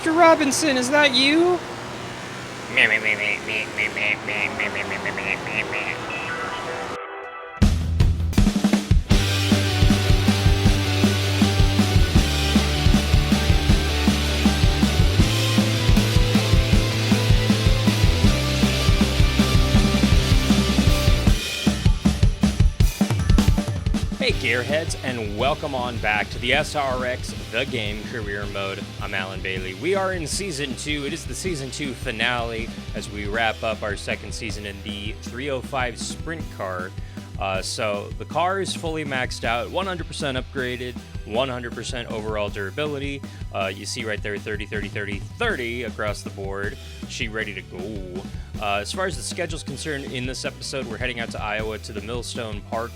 Mr. Robinson, is that you? Hey Gearheads, and welcome on back to the SRX, the game career mode. I'm Alan Bailey. We are in Season 2. It is the Season 2 finale as we wrap up our second season in the 305 Sprint Car. So the car is fully maxed out, 100% upgraded, 100% overall durability. You see right there 30, 30, 30, 30 across the board. She ready to go. As far as the schedule's concerned, in this episode, we're heading out to Iowa to the Millstone Park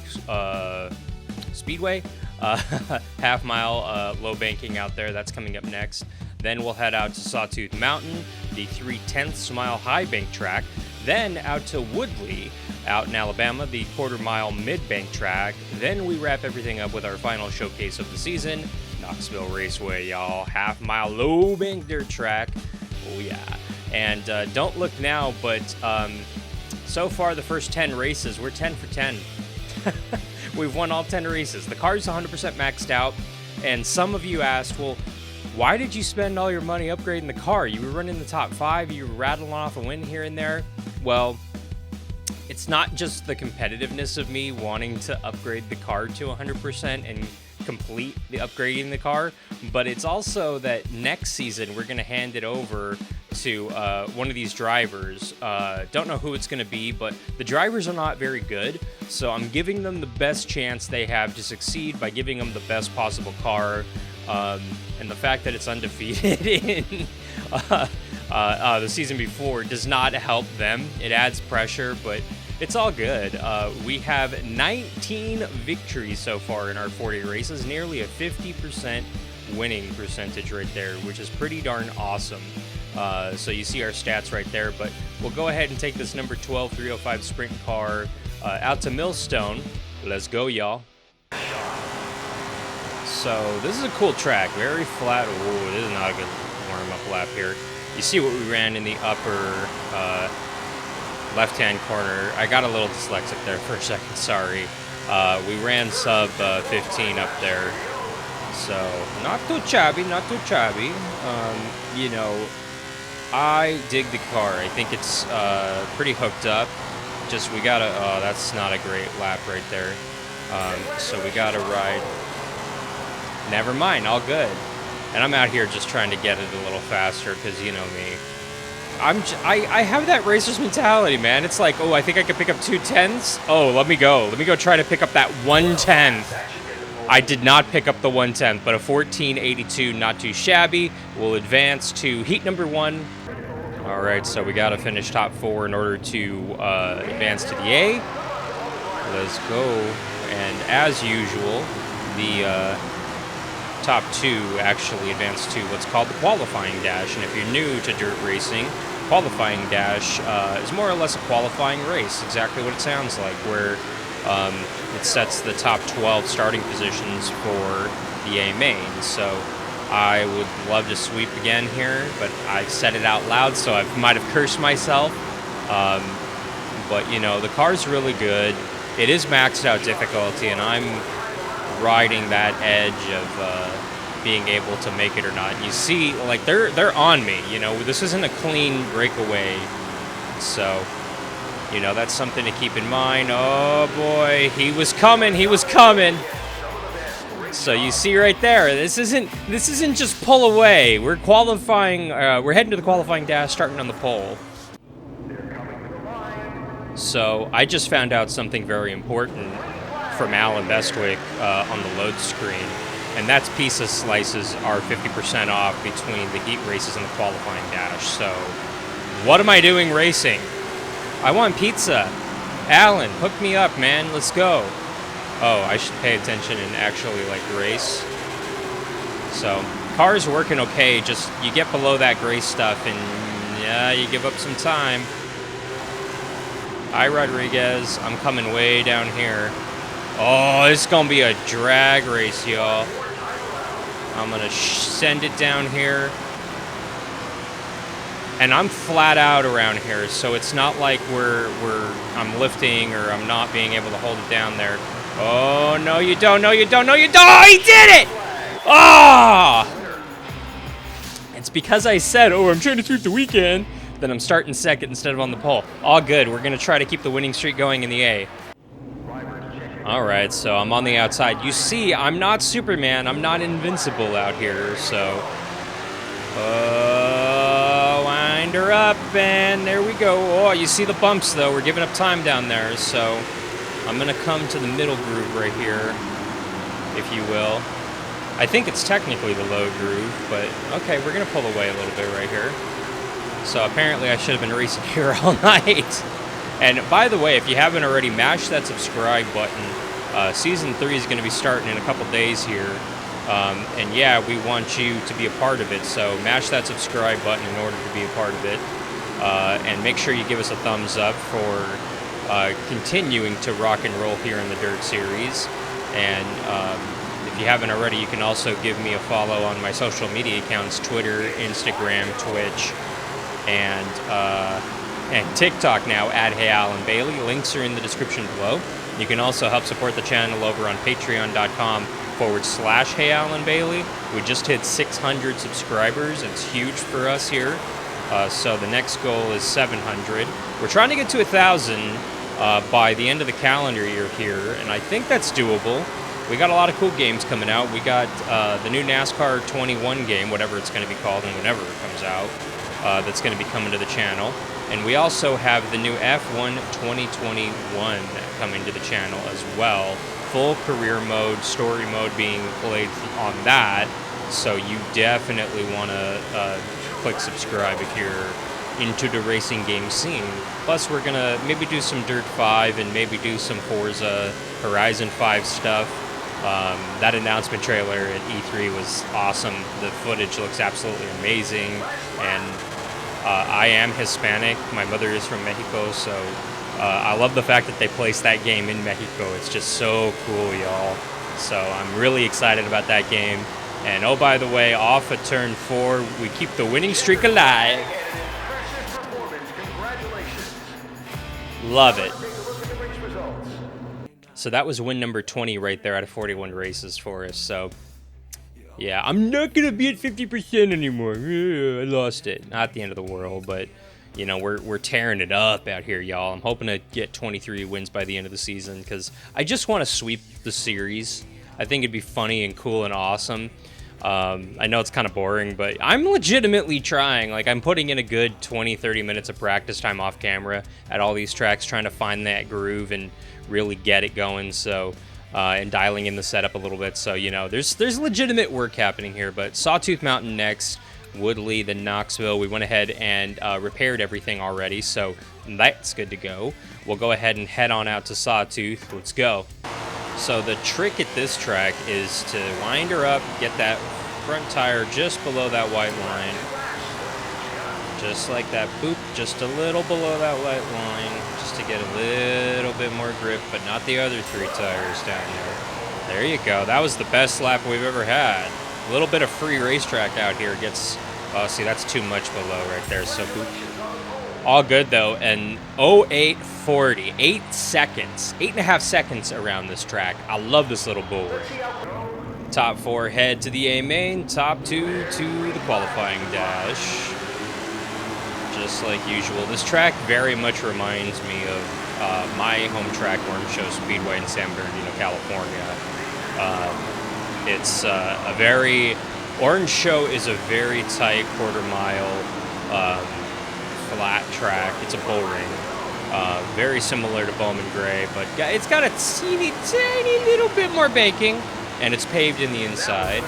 Speedway, half mile low banking out there. That's coming up next. Then we'll head out to Sawtooth Mountain, the 3/10 mile high bank track. Then out to Woodley, out in Alabama, the quarter-mile mid-bank track. Then we wrap everything up with our final showcase of the season, Knoxville Raceway, y'all. Half-mile low-bank dirt track. Oh, yeah. And don't look now, but so far the first 10 races, we're 10 for 10. We've won all 10 races. The car's 100% maxed out, and some of you asked, well, why did you spend all your money upgrading the car? You were running the top 5, you were rattling off a win here and there. Well, it's not just the competitiveness of me wanting to upgrade the car to 100% and complete the upgrading the car, but it's also that next season we're going to hand it over to one of these drivers. Don't know who it's going to be, but the drivers are not very good, so I'm giving them the best chance they have to succeed by giving them the best possible car. And the fact that it's undefeated in the season before does not help them. It adds pressure, but it's all good. We have 19 victories so far in our 40 races, nearly a 50% winning percentage right there, which is pretty darn awesome. So you see our stats right there, but we'll go ahead and take this number 12 305 Sprint Car out to Millstone. Let's go, y'all. So this is a cool track, very flat. Ooh, this is not a good warm-up lap here. You see what we ran in the upper left-hand corner. I got a little dyslexic there for a second, sorry. We ran sub 15 up there, so not too chubby, not too chubby. You know, I dig the car. I think it's pretty hooked up. Just we gotta, oh, that's not a great lap right there. So we gotta ride. Never mind, all good. And I'm out here just trying to get it a little faster because you know me. I have that racer's mentality, man. It's like, oh, I think I could pick up 2/10. Oh, let me go. Let me go try to pick up that 1/10. I did not pick up the 1/10, but a 14.82, not too shabby. We'll advance to heat number 1. All right, so we got to finish top 4 in order to advance to the A. Let's go. And as usual, the top 2 actually advance to what's called the qualifying dash. And if you're new to dirt racing, qualifying dash is more or less a qualifying race, exactly what it sounds like, where it sets the top 12 starting positions for the A main. So I would love to sweep again here, but I've said it out loud, so I might have cursed myself. But you know, the car's really good. It is maxed out difficulty, and I'm riding that edge of being able to make it or not. And you see, like, they're on me, you know. This isn't a clean breakaway, so you know that's something to keep in mind. Oh boy, he was coming. So you see right there, this isn't just pull away. We're qualifying. We're heading to the qualifying dash, starting on the pole. So I just found out something very important from Alan Bestwick on the load screen, and that's pizza slices are 50% off between the heat races and the qualifying dash. So what am I doing racing? I want pizza. Alan, hook me up, man. Let's go. Oh, I should pay attention and actually like race. So car's working okay, just you get below that gray stuff and yeah, you give up some time. Hi, Rodriguez. I'm coming way down here. Oh, it's going to be a drag race, y'all. I'm going to send it down here. And I'm flat out around here, so it's not like I'm lifting or I'm not being able to hold it down there. Oh, no, you don't. No, you don't. No, you don't. Oh, he did it! Oh! It's because I said, oh, I'm trying to sweep the weekend, that I'm starting second instead of on the pole. All good. We're going to try to keep the winning streak going in the A. All right, so I'm on the outside. You see, I'm not Superman. I'm not invincible out here, so... wind her up, and there we go. Oh, you see the bumps, though. We're giving up time down there, so I'm going to come to the middle groove right here, if you will. I think it's technically the low groove, but okay, we're going to pull away a little bit right here. So apparently I should have been racing here all night. And by the way, if you haven't already, mash that subscribe button. Season 3 is going to be starting in a couple days here. And yeah, we want you to be a part of it, so mash that subscribe button in order to be a part of it. And make sure you give us a thumbs up for continuing to rock and roll here in the Dirt Series. And if you haven't already, you can also give me a follow on my social media accounts, Twitter, Instagram, Twitch, and TikTok now at Hey Alan Bailey. Links are in the description below. You can also help support the channel over on patreon.com/Hey Alan Bailey. We just hit 600 subscribers. It's huge for us here. So the next goal is 700. We're trying to get to 1,000 by the end of the calendar year here, and I think that's doable. We got a lot of cool games coming out. We got the new NASCAR 21 game, whatever it's going to be called and whenever it comes out, that's going to be coming to the channel. And we also have the new F1 2021 coming to the channel as well. Full career mode, story mode being played on that. So you definitely want to click subscribe if you're into the racing game scene. Plus, we're going to maybe do some Dirt 5 and maybe do some Forza Horizon 5 stuff. That announcement trailer at E3 was awesome. The footage looks absolutely amazing. And I am Hispanic. My mother is from Mexico, so I love the fact that they placed that game in Mexico. It's just so cool, y'all. So I'm really excited about that game. And oh, by the way, off of turn 4, we keep the winning streak alive. Love it. So that was win number 20 right there out of 41 races for us. So yeah, I'm not going to be at 50% anymore. I lost it. Not the end of the world, but, you know, we're tearing it up out here, y'all. I'm hoping to get 23 wins by the end of the season because I just want to sweep the series. I think it'd be funny and cool and awesome. I know it's kind of boring, but I'm legitimately trying. Like, I'm putting in a good 20, 30 minutes of practice time off camera at all these tracks, trying to find that groove and really get it going. So... and dialing in the setup a little bit, so you know there's legitimate work happening here. But Sawtooth Mountain next, Woodley, then Knoxville. We went ahead and repaired everything already, so that's good to go. We'll go ahead and head on out to Sawtooth. Let's go. So the trick at this track is to wind her up, get that front tire just below that white line, just like that. Boop, just a little below that white line, just to get a little bit more grip, but not the other 3 tires down there. There you go. That was the best lap we've ever had. A little bit of free racetrack out here gets... Oh, see, that's too much below right there, so boop. All good, though, and 0840, 8 seconds, 8.5 seconds around this track. I love this little bulwark. Top 4 head to the A main, top 2 to the qualifying dash. Just like usual. This track very much reminds me of my home track, Orange Show Speedway in San Bernardino, California. It's a very... Orange Show is a very tight quarter-mile flat track. It's a bull ring. Very similar to Bowman Gray, but it's got a teeny, tiny little bit more banking, and it's paved in the inside.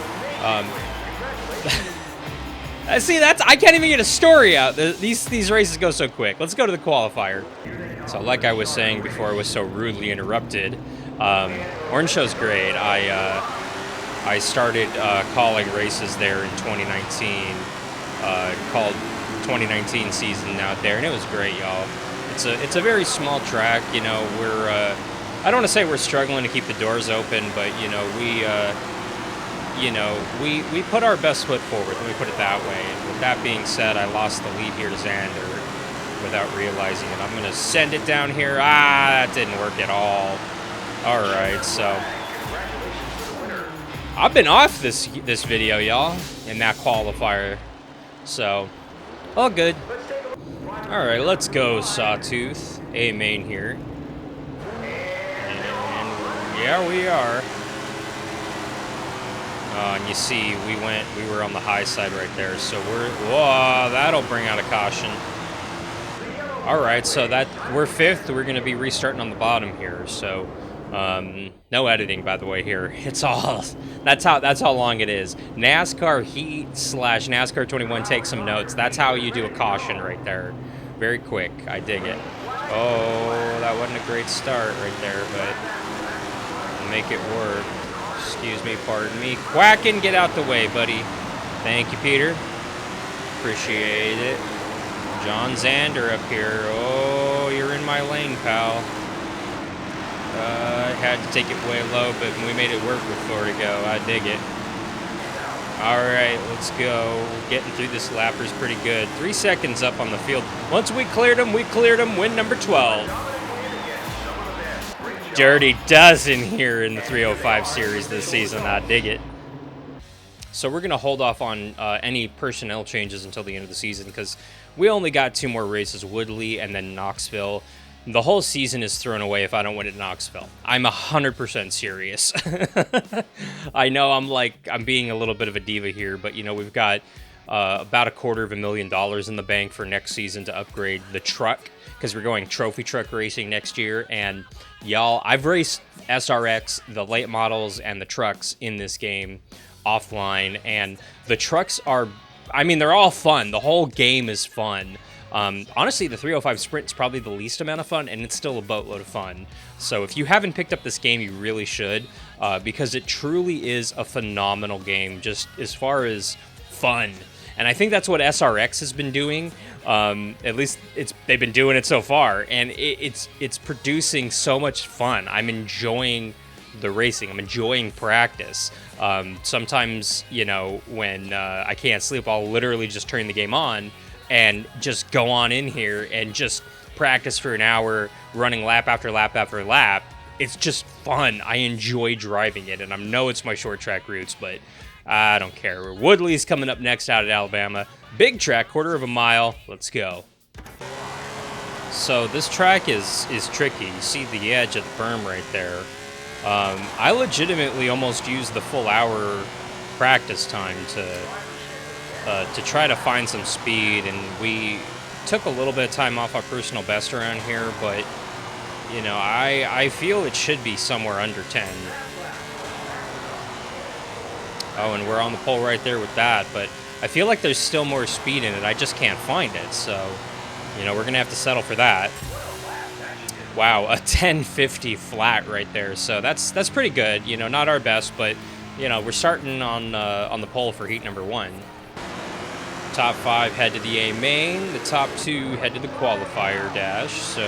See, I can't even get a story out. These races go so quick. Let's go to the qualifier. So like I was saying before I was so rudely interrupted, Orange Show's great. I started calling races there in 2019, called 2019 season out there, and it was great, y'all. It's a very small track, you know. I don't want to say we're struggling to keep the doors open, but you know, you know, we put our best foot forward. Let me put it that way. And with that being said, I lost the lead here to Xander without realizing it. I'm going to send it down here. Ah, that didn't work at all. All right, so I've been off this video, y'all, in that qualifier. So, all good. All right, let's go, Sawtooth. A main here. And yeah, we are. And you see, we were on the high side right there. So whoa, that'll bring out a caution. All right, so we're 5th. We're going to be restarting on the bottom here. So, no editing, by the way. Here, it's all that's how long it is. NASCAR Heat / NASCAR 21. Take some notes. That's how you do a caution right there. Very quick. I dig it. Oh, that wasn't a great start right there, but we'll make it work. Excuse me, pardon me. Quacken, get out the way, buddy. Thank you, Peter. Appreciate it. John Xander up here. Oh, you're in my lane, pal. I had to take it way low, but we made it work before to go. I dig it. All right, let's go. Getting through this lapper is pretty good. 3 seconds up on the field. Once we cleared them, win number 12. Dirty dozen here in the 305 series this season. I dig it. So we're going to hold off on any personnel changes until the end of the season because we only got 2 more races, Woodley and then Knoxville. The whole season is thrown away if I don't win at Knoxville. I'm 100% serious. I know I'm being a little bit of a diva here, but you know, we've got about $250,000 in the bank for next season to upgrade the truck because we're going trophy truck racing next year. And y'all, I've raced SRX, the late models, and the trucks in this game offline, and the trucks are, I mean, they're all fun. The whole game is fun. Honestly, the 305 Sprint is probably the least amount of fun, and it's still a boatload of fun. So if you haven't picked up this game, you really should, because it truly is a phenomenal game, just as far as fun. And I think that's what SRX has been doing. At least they've been doing it so far, and it's producing so much fun. I'm enjoying the racing. I'm enjoying practice. Sometimes, you know, when I can't sleep, I'll literally just turn the game on and just go on in here and just practice for an hour, running lap after lap after lap. It's just fun. I enjoy driving it, and I know it's my short track routes, but I don't care. Woodley's coming up next out at Alabama. Big track, 1/4 mile. Let's go. So this track is tricky. You see the edge of the berm right there. I legitimately almost used the full hour practice time to try to find some speed, and we took a little bit of time off our personal best around here, but you know, I feel it should be somewhere under 10. Oh, and we're on the pole right there with that, but I feel like there's still more speed in it. I just can't find it, so you know, we're gonna have to settle for that. Wow, a 1050 flat right there. So that's pretty good. You know, not our best, but you know, we're starting on the pole for heat number 1. Top 5 head to the A main. The top 2 head to the qualifier dash. So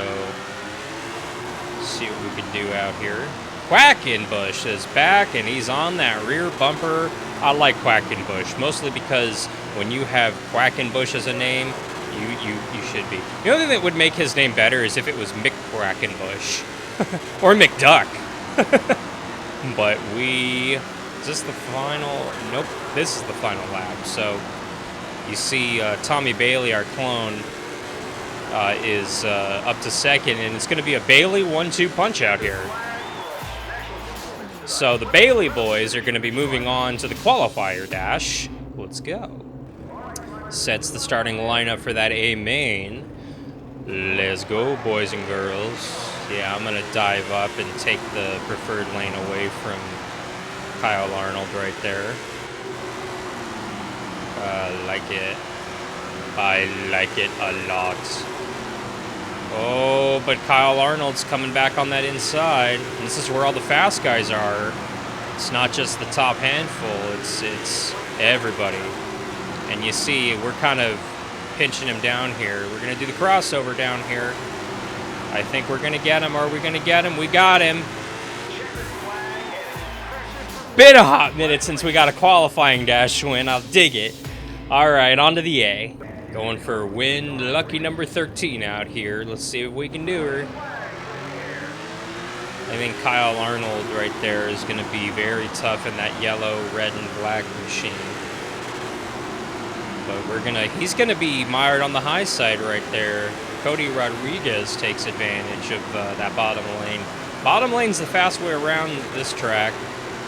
let's see what we can do out here. Quackenbush is back, and he's on that rear bumper. I like Quackenbush mostly because when you have Quackenbush as a name, you should be. The only thing that would make his name better is if it was Mick Quackenbush or McDuck. But is this the final? Nope, this is the final lap. So you see Tommy Bailey, our clone, is up to second, and it's going to be a Bailey 1-2 punch out here. So the Bailey boys are going to be moving on to the qualifier dash. Let's go. Sets the starting lineup for that A main. Let's go, boys and girls. Yeah, I'm going to dive up and take the preferred lane away from Kyle Arnold right there. I like it. I like it a lot. Oh, but Kyle Arnold's coming back on that inside. And this is where all the fast guys are. It's not just the top handful. It's everybody. And you see, we're kind of pinching him down here. We're going to do the crossover down here. I think we're going to get him. Are we going to get him? We got him. Been a hot minute since we got a qualifying dash win. I'll dig it. All right, on to the A. Going for win lucky number 13 out here. Let's see if we can do her. I think Kyle Arnold right there is going to be very tough in that yellow, red, and black machine. But he's going to be mired on the high side right there. Cody Rodriguez takes advantage of that bottom lane. Bottom lane's the fast way around this track.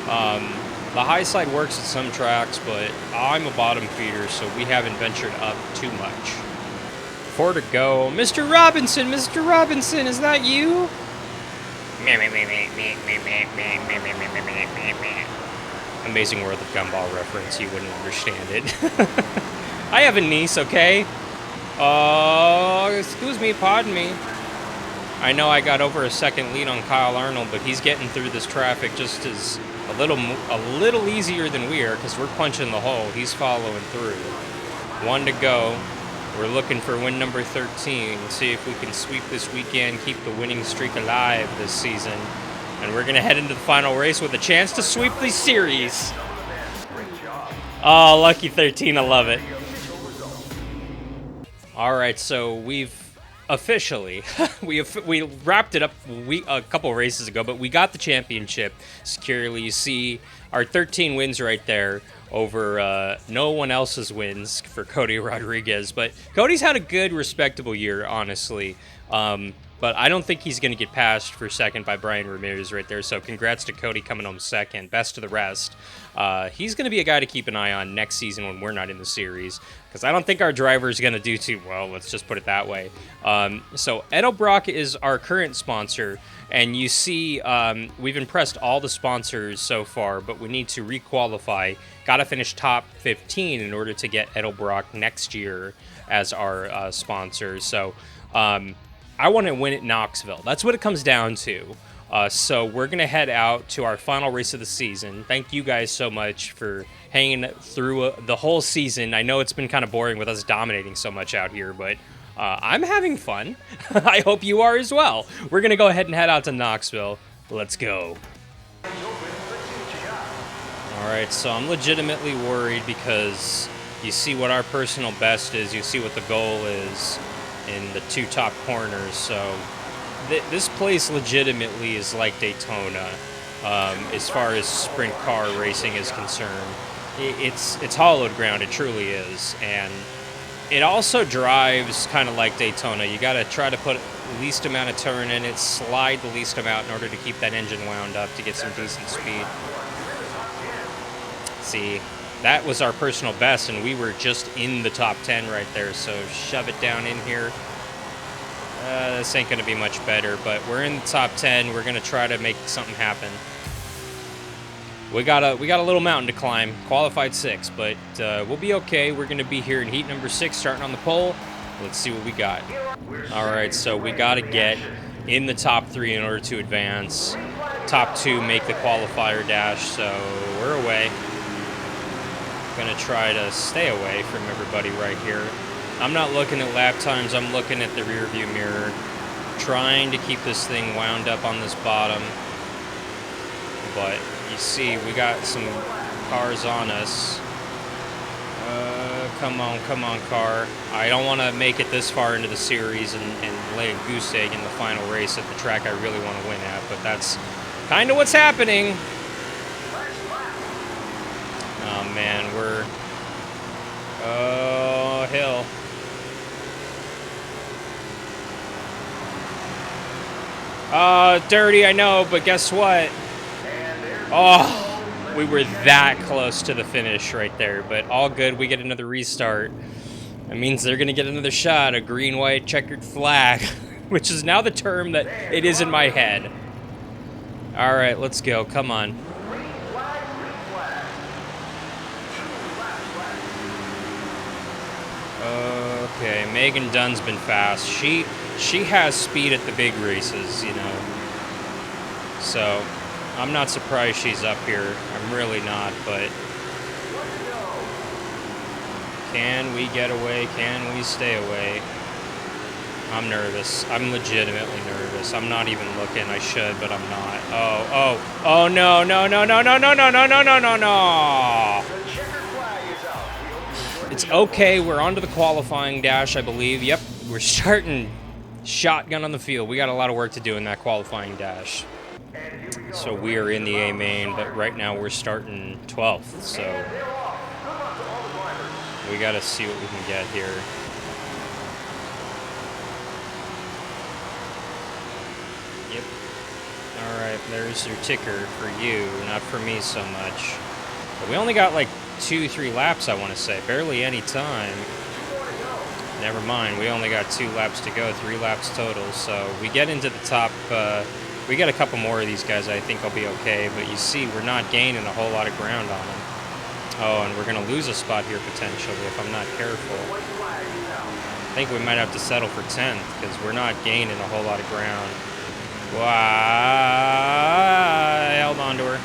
The high side works at some tracks, but I'm a bottom feeder, so we haven't ventured up too much. 4 to go. Mr. Robinson, is that you? Amazing World of Gumball reference, you wouldn't understand it. I have a niece, okay? Excuse me, pardon me. I know I got over a second lead on Kyle Arnold, but he's getting through this traffic just as a little easier than we are, because we're punching the hole. He's following through. 1 to go. We're looking for win number 13. See if we can sweep this weekend, keep the winning streak alive this season. And we're going to head into the final race with a chance to sweep the series. Oh, lucky 13. I love it. All right, so we've officially, we wrapped it up a couple races ago, but we got the championship securely. You see our 13 wins right there over no one else's wins for Cody Rodriguez. But Cody's had a good, respectable year, honestly. But I don't think he's going to get passed for second by Brian Ramirez right there. So congrats to Cody coming home second. Best of the rest. He's going to be a guy to keep an eye on next season when we're not in the series, because I don't think our driver is going to do too well. Let's just put it that way. So Edelbrock is our current sponsor. And you see we've impressed all the sponsors so far, but we need to requalify. Got to finish top 15 in order to get Edelbrock next year as our sponsor. So I want to win at Knoxville. That's what it comes down to. So we're going to head out to our final race of the season. Thank you guys so much for hanging through the whole season. I know it's been kind of boring with us dominating so much out here, but I'm having fun. I hope you are as well. We're going to go ahead and head out to Knoxville. Let's go. All right, so I'm legitimately worried because you see what our personal best is. You see what the goal is in the 2 top corners. So this place legitimately is like Daytona as far as sprint car racing is concerned. It's hollowed ground. It truly is. And it also drives kind of like Daytona. You got to try to put the least amount of turn in it, slide the least amount in order to keep that engine wound up to get some decent speed. See, that was our personal best, and we were just in the top 10 right there, so shove it down in here. This ain't going to be much better, but we're in the top 10. We're going to try to make something happen. We got a little mountain to climb, qualified 6, but we'll be okay. We're going to be here in heat number 6, starting on the pole. Let's see what we got. All right, so we got to get in the top 3 in order to advance. Top 2 make the qualifier dash, so we're away. Going to try to stay away from everybody right here. I'm not looking at lap times. I'm looking at the rear view mirror, trying to keep this thing wound up on this bottom. But you see, we got some cars on us. Come on, car. I don't want to make it this far into the series and lay a goose egg in the final race at the track I really want to win at, but that's kind of what's happening. Oh, man, we're... Oh, hill. Dirty, I know, but guess what? Oh, we were that close to the finish right there, but all good. We get another restart. That means they're going to get another shot, a green, white, checkered flag, which is now the term that it is in my head. All right, let's go. Come on. Okay, Megan Dunn's been fast. She has speed at the big races, you know. So, I'm not surprised she's up here. I'm really not, but... Can we get away? Can we stay away? I'm nervous. I'm legitimately nervous. I'm not even looking. I should, but I'm not. Oh, no, no, no, no, no, no, no, no, no, no, no, no. It's okay. We're on to the qualifying dash, I believe. Yep, we're starting shotgun on the field. We got a lot of work to do in that qualifying dash. So we are in the A main, but right now we're starting 12th. So we got to see what we can get here. Yep. All right, there's your ticker for you, not for me so much. But we only got like 2-3 laps, I want to say. Barely any time. Never mind, we only got 2 laps to go, 3 laps total. So we get into the top, we get a couple more of these guys, I think I'll be okay. But you see, we're not gaining a whole lot of ground on them. Oh, and we're going to lose a spot here potentially if I'm not careful. I think we might have to settle for 10th because we're not gaining a whole lot of ground. Wow, I held on to her.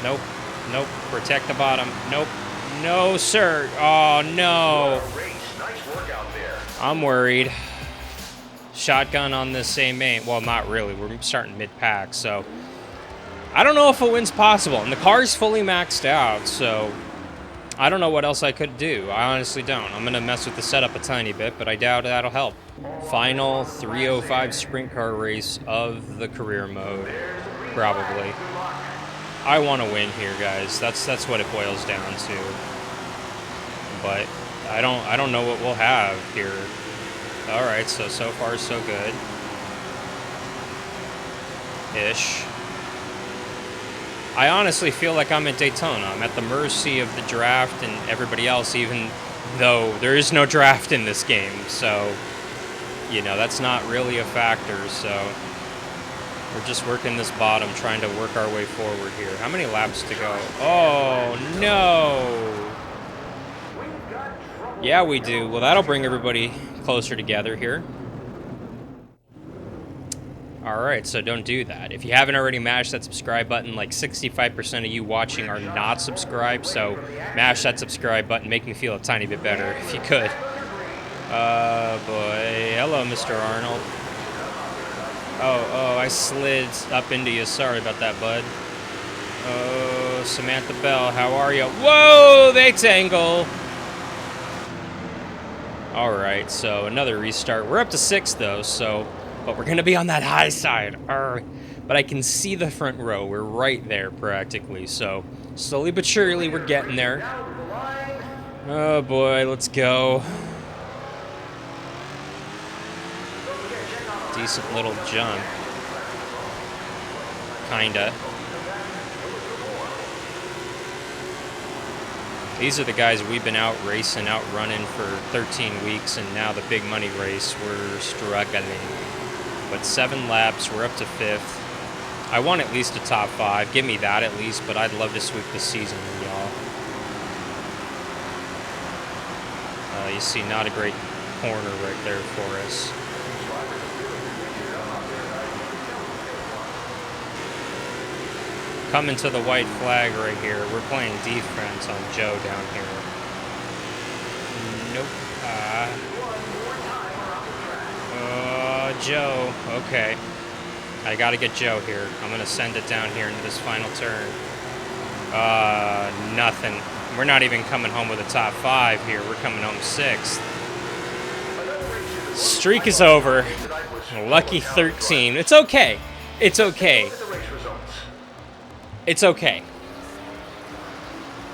Nope, nope, protect the bottom. Nope, no sir. Oh no. I'm worried. Shotgun on this same main. Well, not really. We're starting mid-pack, so I don't know if a win's possible. And the car's fully maxed out, so I don't know what else I could do. I honestly don't. I'm going to mess with the setup a tiny bit, but I doubt that'll help. Final 305 sprint car race of the career mode, probably. I want to win here, guys. That's what it boils down to. But I don't know what we'll have here. All right, so far so good. Ish. I honestly feel like I'm at Daytona. I'm at the mercy of the draft and everybody else, even though there is no draft in this game. So, you know, that's not really a factor. So we're just working this bottom, trying to work our way forward here. How many laps to go? Oh, no. Yeah, we do. Well, that'll bring everybody closer together here. Alright, so don't do that. If you haven't already mashed that subscribe button, like 65% of you watching are not subscribed, so mash that subscribe button, make me feel a tiny bit better if you could. Boy. Hello, Mr. Arnold. Oh, I slid up into you. Sorry about that, bud. Oh, Samantha Bell, how are you? Whoa, they tangle! Alright, so another restart. We're up to 6, though, so... But we're going to be on that high side. But I can see the front row. We're right there, practically. So, slowly but surely, we're getting there. Oh, boy. Let's go. Decent little jump. Kinda. These are the guys we've been out racing, out running for 13 weeks. And now the big money race, we're struggling. But 7 laps, we're up to 5th. I want at least a top 5. Give me that at least, but I'd love to sweep the season, y'all. You see, not a great corner right there for us. Coming to the white flag right here. We're playing defense on Joe down here. Nope. Joe. Okay. I gotta get Joe here. I'm gonna send it down here into this final turn. Nothing. We're not even coming home with a top 5 here. We're coming home 6th. Streak is over. Lucky 13. It's okay. It's okay. It's okay.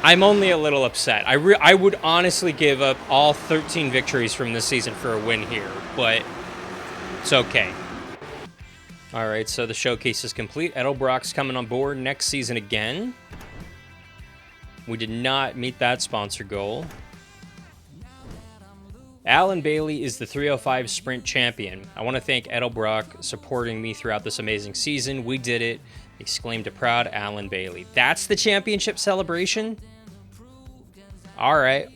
I'm only a little upset. I would honestly give up all 13 victories from this season for a win here, but it's okay. All right, so the showcase is complete. Edelbrock's coming on board next season again. We did not meet that sponsor goal. Alan Bailey is the 305 Sprint Champion. I want to thank Edelbrock supporting me throughout this amazing season. We did it. Exclaimed a proud Alan Bailey. That's the championship celebration? All right.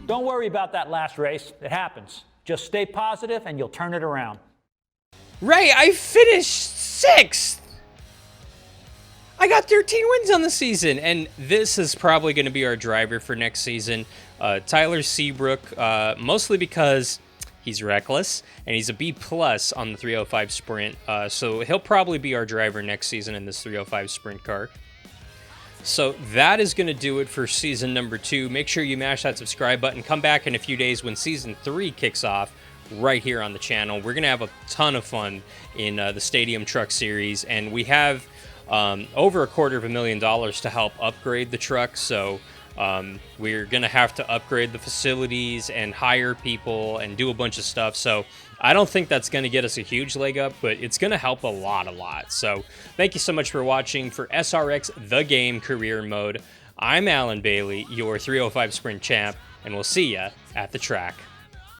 Don't worry about that last race. It happens. Just stay positive and you'll turn it around. Ray, I finished 6th. I got 13 wins on the season, and this is probably going to be our driver for next season. Tyler Seabrook, mostly because He's reckless, and he's a B+ on the 305 Sprint. So he'll probably be our driver next season in this 305 Sprint car. So that is going to do it for season number 2. Make sure you mash that subscribe button. Come back in a few days when season 3 kicks off right here on the channel. We're going to have a ton of fun in the Stadium Truck Series, and we have over $250,000 to help upgrade the truck. So we're going to have to upgrade the facilities and hire people and do a bunch of stuff. So I don't think that's going to get us a huge leg up, but it's going to help a lot. So thank you so much for watching. For SRX The Game Career Mode, I'm Alan Bailey, your 305 Sprint champ, and we'll see ya at the track.